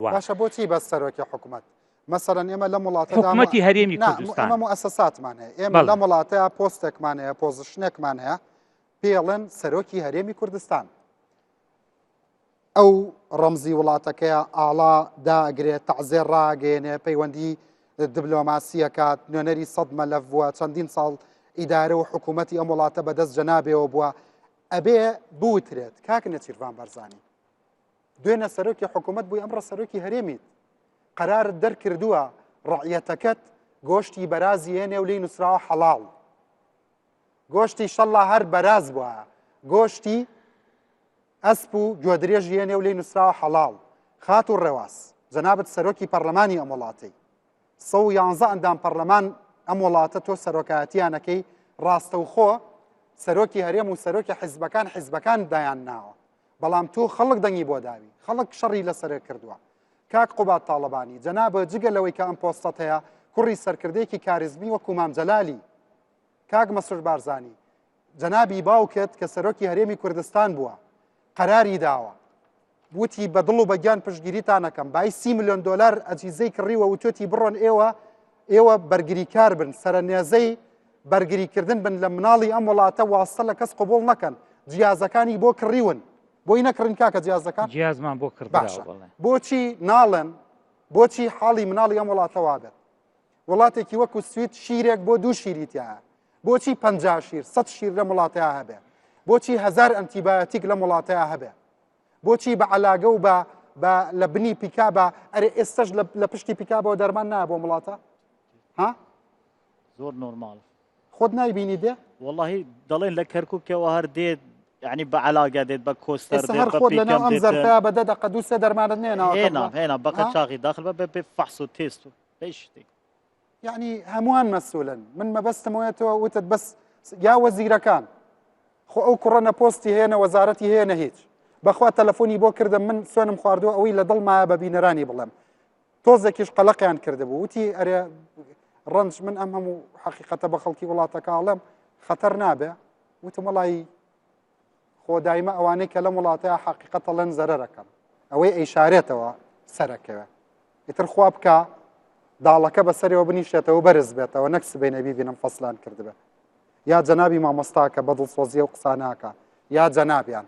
باشە بۆچی بەس سەرۆکی حکوومەت مەسەرەن ئێمە لە وڵاتەدا حکوومەتی هەرێمی کوردستان ئەمە مؤسساتمان هەیە ئێمە لە وڵاتەیە پۆستێکمان هەیە پۆزیشنێکمان هەیە پێڵێن سەرۆکی هەرێمی کوردستان ئەو ڕەمزی وڵاتەکەیە ئاڵا داگرێت تەعزێر ڕاگەێنێ پەیوەندی دیبلۆماسیەکات نوێنەری سەد مەلەف بووە چەندین ساڵ ئیدارە و حکوومەتی ئەم وڵاتە بەدەست جەنابێەوە بووە ئەبێ بوترێت کاک نەچیروان بەرزانی دوێنە سەرۆکی حکوومەت بووی ئەمڕە سەرۆکی هەرێمیت قەرارت دەرکردووە ڕەعیەتەکەت گۆشتی بەرازی هێنێ و لێی نووسراوە حەڵاڵ گۆشتی شەڵا هەر بەراز بووە گۆشتی ئەسپ و گوێدرێژی هێنێ و لێی نووسراوە حەڵاڵ خات و ڕێواز جەنابەت سەرۆکی پەرلەمانی ئەم وڵاتەی 111 ئەندام پەرلەمان ئەم وڵاتە تۆ سەرۆکایەتیانەکەی ڕاستەوخۆ سەرۆکی هەرێم و سەرۆکی حیزبەکان دایان ناوە بەڵام تۆ خەڵک دەنگی بۆ داوی خەڵک شەڕی لەسەر کردووە کاک قوبات تاڵەبانی جەنابە جگە لەوەی کە ئەم پۆستەت هەیە کوڕی سەرکردەیەکی کاریزمی وەکو مام جەلالی کاک مەسعود بارزانی جەنابی باوکت کە سەرۆکی هەرێمی کوردستان بووە قەراری داوە وتی بەدڵ و بەگیان پشتگیریتان نەکەم بای 30 ملیۆن دۆلار ئەجیزەی کڕیوە و توێتی بڕۆن ئێوە بەرگریکار بن سەرنێزەی بەرگریکردن بن لە مناڵی ئەم وڵاتە واستە لە کەس قبول نەکەن جیازەکانی بۆ کڕیون بۆی نەکردن کاکە جیازەکان جیازمان بۆ کرد بۆچی ناڵێن بۆچی حاڵی مناڵی ئەم وڵاتەوا بێت وڵاتێکی وەکو سوید شیرێک بۆ دوو شیریتیایە بۆچی 50 شیر 100 شیر لە وڵاتەیە هەبێ بۆچی 1000 ئەنتیبایۆتیک لە وڵاتەیە هەبێ بۆچی بە عەلاگە و بە لە بنی پیکابە ئەرێ ئێستش لە پشتی پیکابەوە دەرمان نایە بۆ وڵاتە ها زۆر نۆرمال خۆت نایبینی دێ واللهی دەڵێن لە کەرکووکەوە هەر دێت یعنی بە عەلاگە دێت بە کۆستەر دێت هەر خۆت لەناو ئەم زەرفەیە بە 10 دقە 2 3 دەرمانت نێنەوە هێنا بەقە چاقی داخل بە بێ فەحس و تێست و بەیشتی یعنی هەمووان مەسئولن من مەبەستمەوەیەتەوە وتت بەس یا وەزیرەکان خۆ ئەو کوڕەنە پۆستی هێنە وەزارەتی هێنە هیچ بەخوا تەلەفۆنی بۆ کردم من سوێنم خواردووە ئەوەی لە دڵمایە بە بینەرانی بڵێم تۆزێکیش قەلەقیان کردبوو وتی ئەرێ ڕەنج من ئەم هەموو حەقیقەتە بە خەڵکی وڵاتەکەڵێم خەتەر نابێ وتم وڵی خۆ دایمە ئەوانەی کە لەم وڵاتەیە حەقیقەتە لەن زەرەرەکەن ئەوەی ئەیشارێتەوە سەرەکەوێ ئیتر خوا بکە داڵەکە بەسەرەوە بنیشێتەوە بەرز بێتەوە نەک سبەی ببینم فەسلان کردبێ یا جەنابی مامۆستا کە بەدڵسۆزیە و قساناکە یا جەنابیان